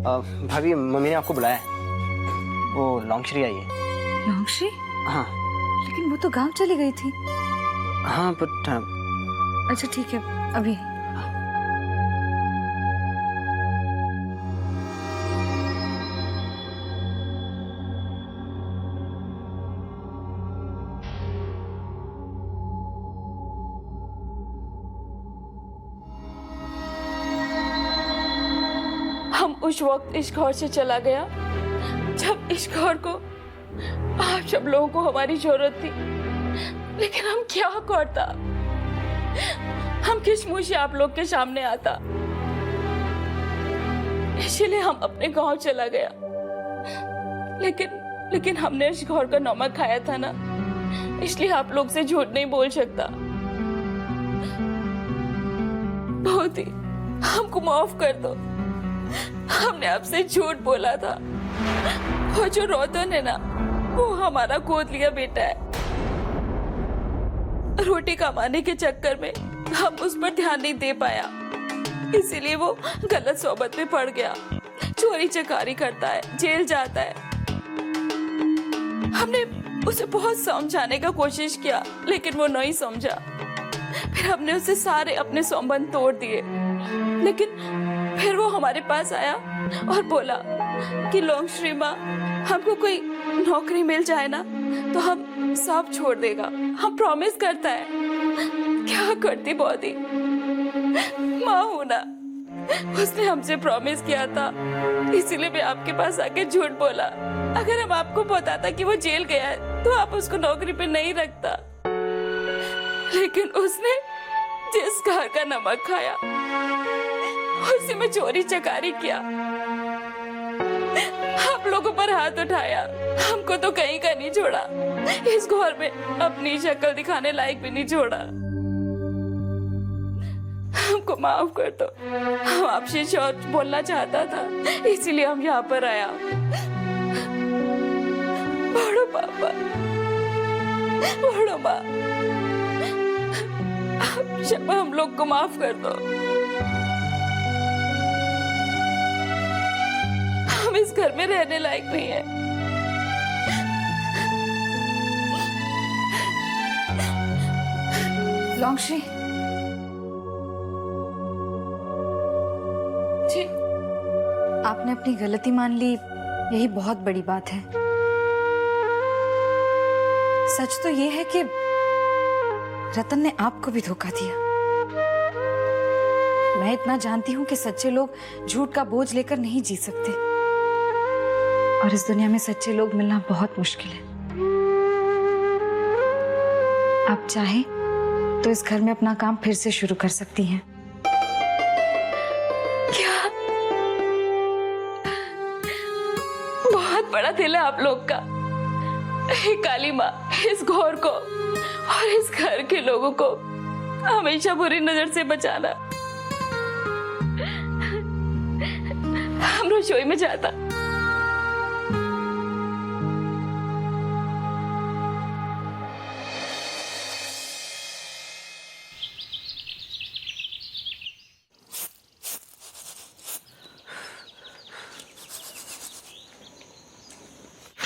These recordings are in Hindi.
भाभी मम्मी ने आपको बुलाया है। वो लॉन्गश्री आई है। लॉन्गश्री? हाँ। लेकिन वो तो गांव चली गई थी। हाँ बट अच्छा ठीक है, अभी। हम उस वक्त इस घर से चला गया जब इस घर को आप सब लोगों को हमारी जरूरत थी, लेकिन हम क्या करता, हम किस मुंह से आप लोग के सामने आता। इसीलिए हम अपने गांव चला गया। लेकिन हमने इस घर का नमक खाया था ना, इसलिए आप लोग से झूठ नहीं बोल सकता। बहुत ही हमको माफ कर दो, हमने आपसे झूठ बोला था। वो जो रोतन है ना, वो हमारा गोद लिया बेटा है। रोटी कमाने के चक्कर में हम उस पर ध्यान नहीं दे पाया, इसीलिए वो गलत सोबत में पड़ गया, चोरी चकारी करता है, जेल जाता है। हमने उसे बहुत समझाने का कोशिश किया, लेकिन वो नहीं समझा। फिर हमने उसे सारे अपने संबंध तोड़ दिए, लेकिन फिर वो हमारे पास आया और बोला कि लॉन्गश्री माँ, हमको कोई नौकरी मिल जाए ना तो हम सब छोड़ देगा, हम प्रॉमिस करता है। क्या करती बॉडी, माँ हूं ना, उसने हमसे प्रॉमिस किया था, इसीलिए मैं आपके पास आके झूठ बोला। अगर हम आपको बताता कि वो जेल गया है तो आप उसको नौकरी पे नहीं रखता, लेकिन उसने जिस घर का नमक खाया उसी में चोरी चकारी किया, आप लोगों पर हाथ उठाया, हमको तो कहीं का नहीं छोड़ा, इस घर में अपनी शक्ल दिखाने लायक भी नहीं छोड़ा। हमको माफ कर दो, हम आपसे सच बोलना चाहता था, इसीलिए हम यहाँ पर आया। बड़ो पापा, बड़ो माँ, आप सब हम लोग को माफ कर दो। हम इस घर में रहने लायक नहीं है। लॉन्गश्री जी, आपने अपनी गलती मान ली, यही बहुत बड़ी बात है। सच तो ये है कि रतन ने आपको भी धोखा दिया। मैं इतना जानती हूँ कि सच्चे लोग झूठ का बोझ लेकर नहीं जी सकते, और इस दुनिया में सच्चे लोग मिलना बहुत मुश्किल है। आप चाहें तो इस घर में अपना काम फिर से शुरू कर सकती हैं। क्या बहुत बड़ा दिल है आप लोग का। हे काली माँ, इस घर को और इस घर के लोगों को हमेशा बुरी नजर से बचाना। हम रसोई में जाता।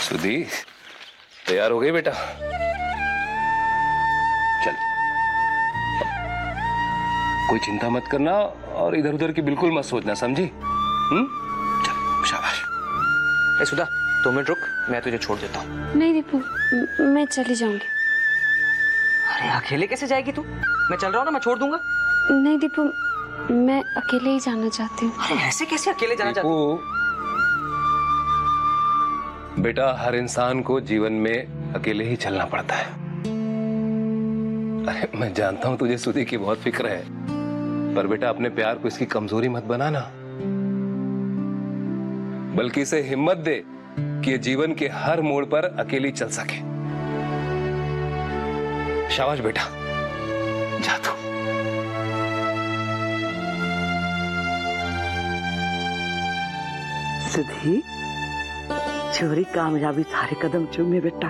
सुधी, तैयार हो गई बेटा? चल, कोई चिंता मत करना और इधर उधर की बिल्कुल मत सोचना, समझी? चल, शाबाश। ए सुधा, 2 मिनट रुक, मैं तुझे छोड़ देता हूँ। नहीं दीपू, मैं चली जाऊंगी। अरे अकेले कैसे जाएगी तू? मैं चल रहा हूँ ना, मैं छोड़ दूंगा। नहीं दीपू, मैं अकेले ही जाना चाहती हूँ। अरे ऐसे कैसे अकेले जाना चाहती हूँ? बेटा, हर इंसान को जीवन में अकेले ही चलना पड़ता है। अरे मैं जानता हूं तुझे सुधी की बहुत फिक्र है, पर बेटा अपने प्यार को इसकी कमजोरी मत बनाना, बल्कि इसे हिम्मत दे कि ये जीवन के हर मोड़ पर अकेली चल सके। शाबाश बेटा, जा तू। सुधी, छोरी कामयाबी थारे कदम चूमे बेटा।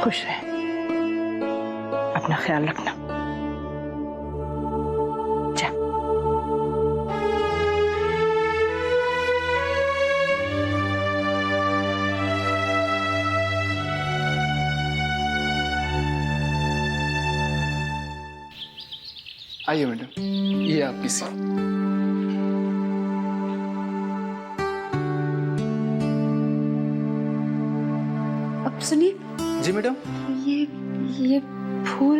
खुश रहे, अपना ख्याल रखना। जा। आइए मैडम, ये आपकी सीट। अब सुनिए, जी मैडम। ये फूल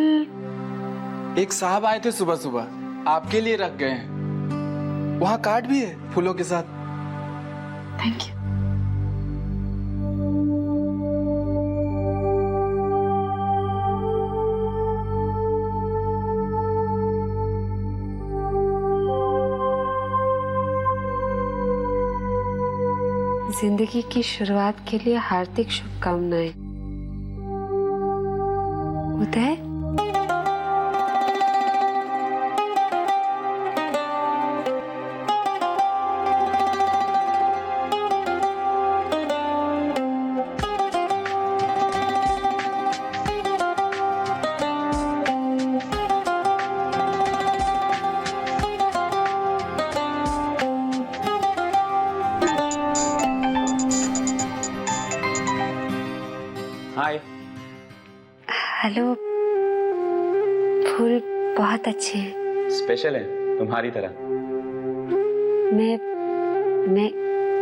एक साहब आए थे सुबह सुबह, आपके लिए रख गए हैं। वहाँ कार्ड भी है फूलों के साथ। Thank you. जिंदगी की शुरुआत के लिए हार्दिक शुभकामनाएं। उदय, हाय। हेलो। फूल बहुत अच्छे हैं। स्पेशल है तुम्हारी तरह। मैं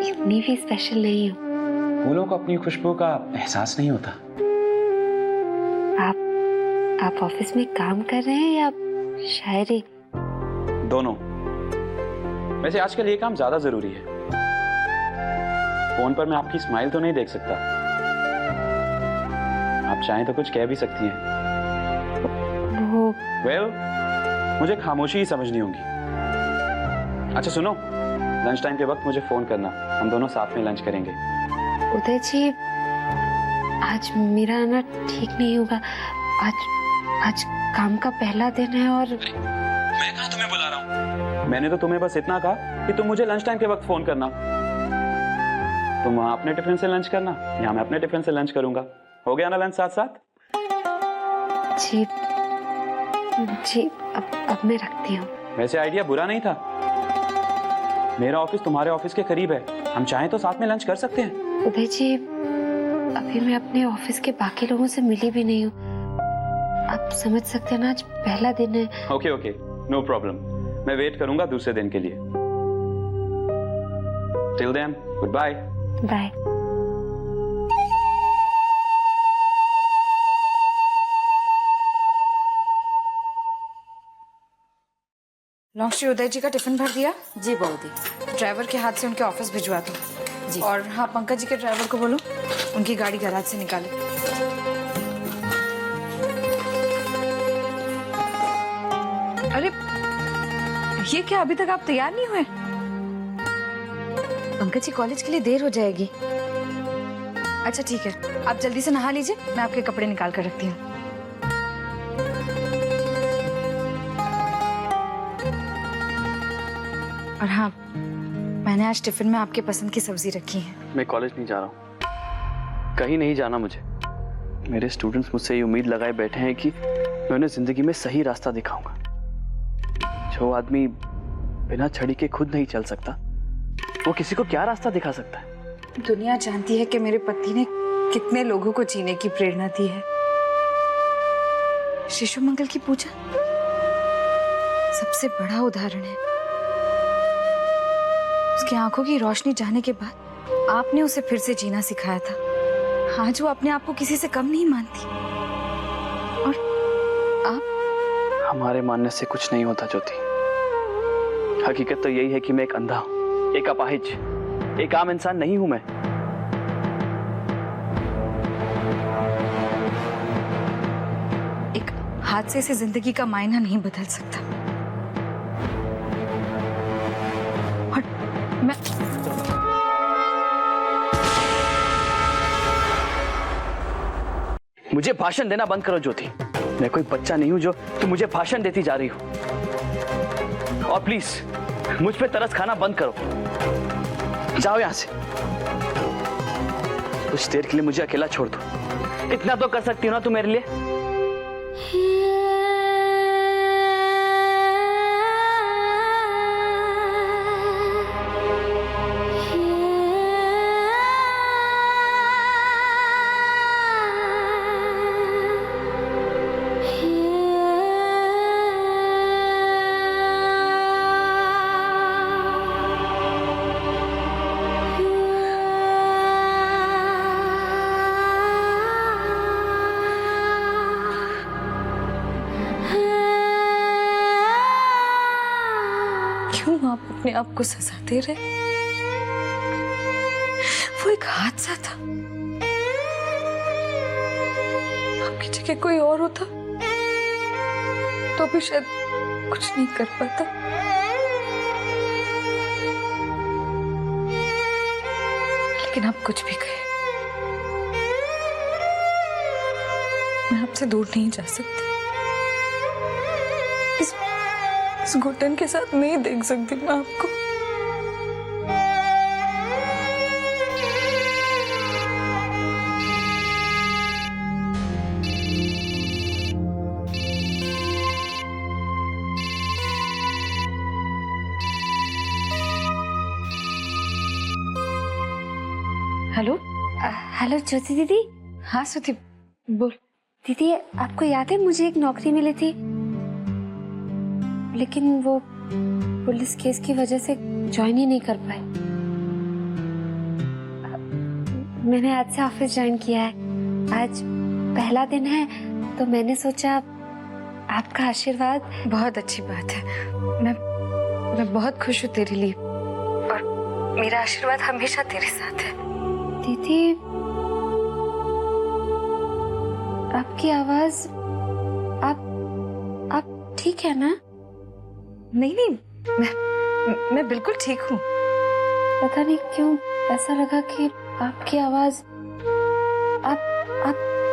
इतनी भी स्पेशल नहीं हूँ। फूलों को अपनी खुशबू का एहसास नहीं होता। आप ऑफिस में काम कर रहे हैं या शायरी? दोनों। वैसे आजकल ये काम ज्यादा जरूरी है। फोन पर मैं आपकी स्माइल तो नहीं देख सकता, आप चाहें तो कुछ कह भी सकती हैं। वेल, मुझे खामोशी ही समझनी होगी। अच्छा सुनो, लंच टाइम के वक्त मुझे फोन करना, हम दोनों साथ में लंच करेंगे। उदय जी, आज मेरा आना ठीक नहीं होगा। आज काम का पहला दिन है और मैं कहाँ तुम्हें बुला रहा हूँ? मैंने तो तुम्हें बस इतना कहा कि तुम मुझे लंच टाइम के वक्त फोन करना। तुम वहाँ अपने टिफिन से लंच करना, यहाँ मैं अपने टिफिन से लंच करूंगा। हो गया ना लंच साथ साथ? जी अब मैं रखती हूँ। वैसे आइडिया बुरा नहीं था। मेरा ऑफिस तुम्हारे ऑफिस के करीब है, हम चाहें तो साथ में लंच कर सकते हैं। उदय जी, अभी मैं अपने ऑफिस के बाकी लोगों से मिली भी नहीं हूँ। आप समझ सकते हैं ना, आज पहला दिन है। Okay, no problem. मैं वेट करूंगा दूसरे दिन के लिए। Till then, good bye. Bye. लॉन्ग उदय जी का टिफिन भर दिया? जी बहू दी। ड्राइवर के हाथ से उनके ऑफिस भिजवा दो। जी। और हाँ, पंकज जी के ड्राइवर को बोलो उनकी गाड़ी गैराज से निकाले। अरे ये क्या, अभी तक आप तैयार नहीं हुए? पंकज जी, कॉलेज के लिए देर हो जाएगी। अच्छा ठीक है, आप जल्दी से नहा लीजिए, मैं आपके कपड़े निकाल कर रखती हूँ। और हाँ, मैंने आज टिफिन में आपके पसंद की सब्जी रखी है। मैं कॉलेज नहीं जा रहा हूँ, कहीं नहीं जाना मुझे। मेरे स्टूडेंट्स मुझसे ये उम्मीद लगाए बैठे हैं कि मैं उन्हें जिंदगी में सही रास्ता दिखाऊंगा। जो आदमी बिना छड़ी के खुद नहीं चल सकता, वो किसी को क्या रास्ता दिखा सकता है? दुनिया जानती है कि मेरे पति ने कितने लोगों को जीने की प्रेरणा दी है। शिशु मंगल की पूजा सबसे बड़ा उदाहरण है। उसकी आंखों की रोशनी जाने के बाद आपने उसे फिर से जीना सिखाया था। आज वो अपने आप को किसी से कम नहीं मानती। और आप? हमारे मानने से कुछ नहीं होता ज्योति। हकीकत तो यही है कि मैं एक अंधा हूं, एक अपाहिज, एक आम इंसान नहीं हूं मैं। एक हादसे से जिंदगी का मायना नहीं बदल सकता। और मैं मुझे भाषण देना बंद करो ज्योति। मैं कोई बच्चा नहीं हूं जो तुम मुझे भाषण देती जा रही हो। और प्लीज मुझ पे तरस खाना बंद करो। जाओ यहां से। कुछ देर के लिए मुझे अकेला छोड़ दो। इतना तो कर सकती हो ना तू मेरे लिए? क्यों आप अपने आप को सजा दे रहे? वो एक हादसा था। आपकी जगह कोई और होता तो भी शायद कुछ नहीं कर पाता। लेकिन आप कुछ भी कहे, मैं आपसे दूर नहीं जा सकती। इस घुटन के साथ नहीं देख सकती मैं आपको। हेलो हेलो ज्योति दीदी। हाँ श्रुति बोल। दीदी आपको याद है मुझे एक नौकरी मिली थी, लेकिन वो पुलिस केस की वजह से ज्वाइन ही नहीं कर पाए। मैंने आज से ऑफिस ज्वाइन किया है। आज पहला दिन है तो मैंने सोचा आपका आशीर्वाद। बहुत अच्छी बात है। मैं बहुत खुश हूँ तेरे लिए, और मेरा आशीर्वाद हमेशा तेरे साथ है। दीदी आपकी आवाज, आप ठीक है ना? नहीं, मैं बिल्कुल ठीक हूँ। पता नहीं क्यों ऐसा लगा कि आपकी आवाज, आप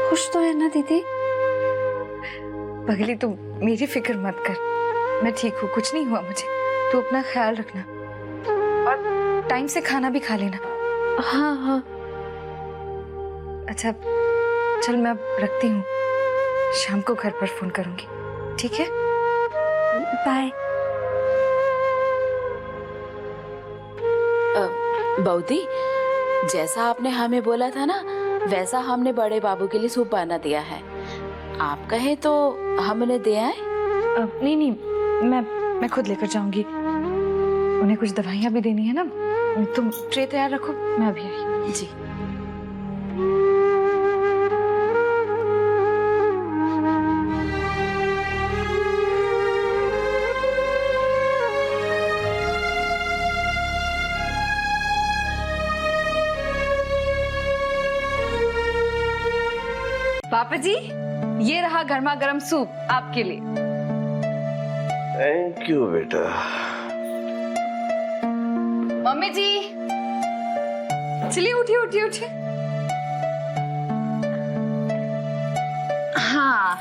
खुश तो है ना दीदी? पगली तू मेरी फिक्र मत कर, मैं ठीक हूँ, कुछ नहीं हुआ मुझे। तू अपना ख्याल रखना और टाइम से खाना भी खा लेना। हाँ हाँ। अच्छा चल मैं अब रखती हूँ, शाम को घर पर फोन करूंगी, ठीक है? बाय। बऊदी, जैसा आपने हमें बोला था ना, वैसा हमने बड़े बाबू के लिए सूप बना दिया है। आप कहे तो हम उन्हें दे आए? नहीं, मैं खुद लेकर जाऊंगी। उन्हें कुछ दवाइयाँ भी देनी है ना। तुम ट्रे तैयार रखो, मैं अभी आई। जी। पापा जी, ये रहा गर्मा गर्म सूप आपके लिए। थैंक यू बेटा। मम्मी जी, चलिए उठिए। हाँ,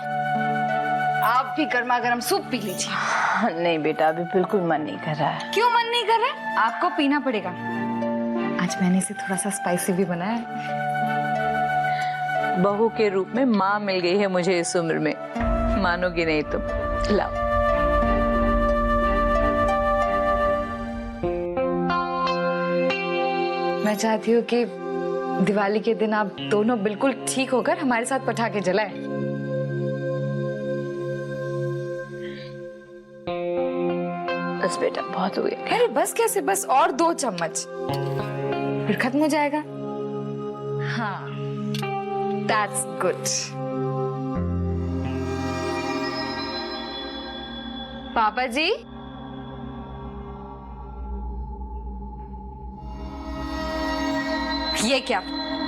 आप भी गर्मा गर्म सूप पी लीजिए। नहीं बेटा, अभी बिल्कुल मन नहीं कर रहा है। क्यों मन नहीं कर रहा है? आपको पीना पड़ेगा। आज मैंने इसे थोड़ा सा स्पाइसी भी बनाया है। बहू के रूप में माँ मिल गई है मुझे इस उम्र में, मानोगी नहीं तुम। लाओ। मैं चाहती हूँ कि दिवाली के दिन आप दोनों बिल्कुल ठीक होकर हमारे साथ पटाखे जलाएं। बस बेटा, बहुत हो गया। अरे बस कैसे, बस और 2 चम्मच फिर खत्म हो जाएगा। हाँ, that's good. पापा जी, ये क्या?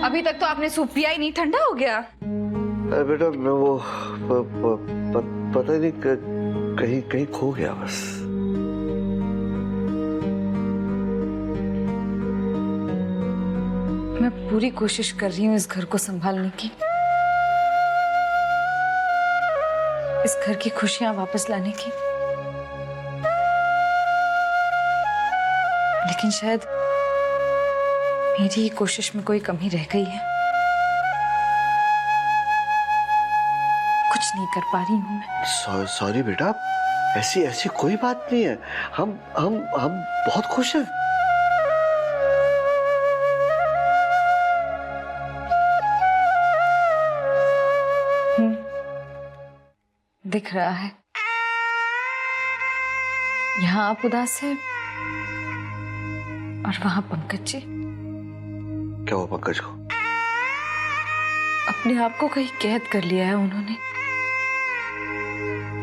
अभी तक तो आपने सूप पिया ही नहीं, ठंडा हो गया। बेटा मैं वो पता नहीं कहीं खो गया बस। मैं पूरी कोशिश कर रही हूँ इस घर को संभालने की, इस घर की खुशियां वापस लाने की, लेकिन शायद मेरी ही कोशिश में कोई कमी रह गई है। नहीं कर पा रही हूँ मैं। सॉरी बेटा, ऐसी ऐसी कोई बात नहीं है। हम बहुत खुश हैं। दिख रहा है। यहाँ आप उदास है और वहां पंकज जी। क्या हुआ पंकज को? अपने आप को कहीं कैद कर लिया है उन्होंने।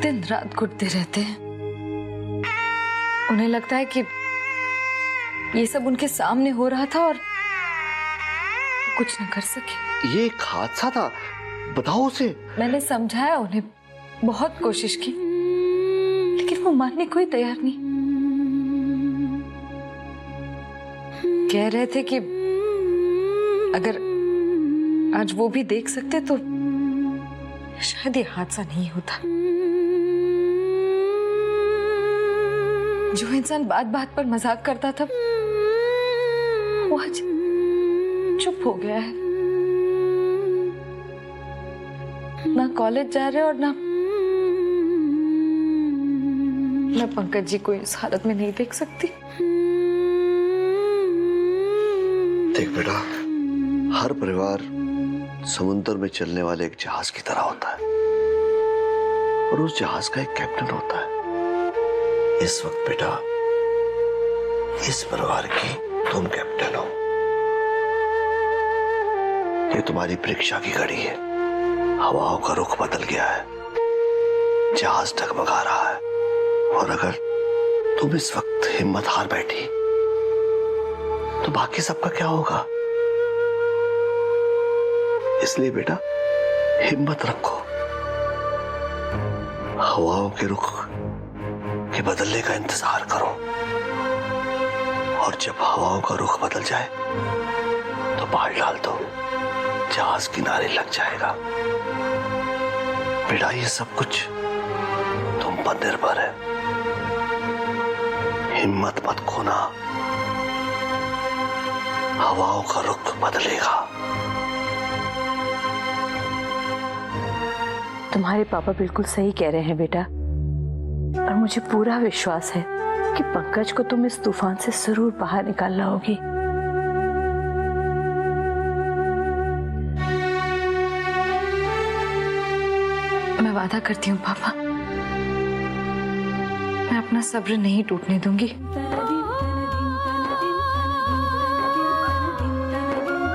दिन रात घुटते रहते हैं। उन्हें लगता है कि ये सब उनके सामने हो रहा था और कुछ न कर सके। ये एक हादसा था, बताओ उसे। मैंने समझाया उन्हें, बहुत कोशिश की, लेकिन वो मानने को ही तैयार नहीं। कह रहे थे कि अगर आज वो भी देख सकते तो शायद ये हादसा नहीं होता। जो इंसान बात बात पर मजाक करता था वो आज चुप हो गया है। ना कॉलेज जा रहे और ना मैं पंकज जी को इस हालत में नहीं देख सकती। देख बेटा, हर परिवार समुद्र में चलने वाले एक जहाज की तरह होता है और उस जहाज का एक कैप्टन होता है। इस वक्त बेटा, इस परिवार की तुम कैप्टन हो। ये तुम्हारी परीक्षा की घड़ी है। हवाओं का रुख बदल गया है, जहाज डगमगा रहा है, और अगर तुम इस वक्त हिम्मत हार बैठी तो बाकी सबका क्या होगा? इसलिए बेटा, हिम्मत रखो। हवाओं के रुख के बदलने का इंतजार करो, और जब हवाओं का रुख बदल जाए तो बाहर डाल दो, जहाज किनारे लग जाएगा। बेटा, ये सब कुछ तुम पर निर्भर है। हिम्मत मत खोना, हवाओं का रुख बदलेगा। तुम्हारे पापा बिल्कुल सही कह रहे हैं बेटा, और मुझे पूरा विश्वास है कि पंकज को तुम इस तूफान से जरूर बाहर निकाल लाओगी। मैं वादा करती हूँ पापा, मैं अपना सब्र नहीं टूटने दूंगी।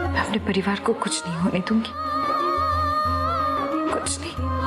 मैं अपने परिवार को कुछ नहीं होने दूंगी, कुछ नहीं।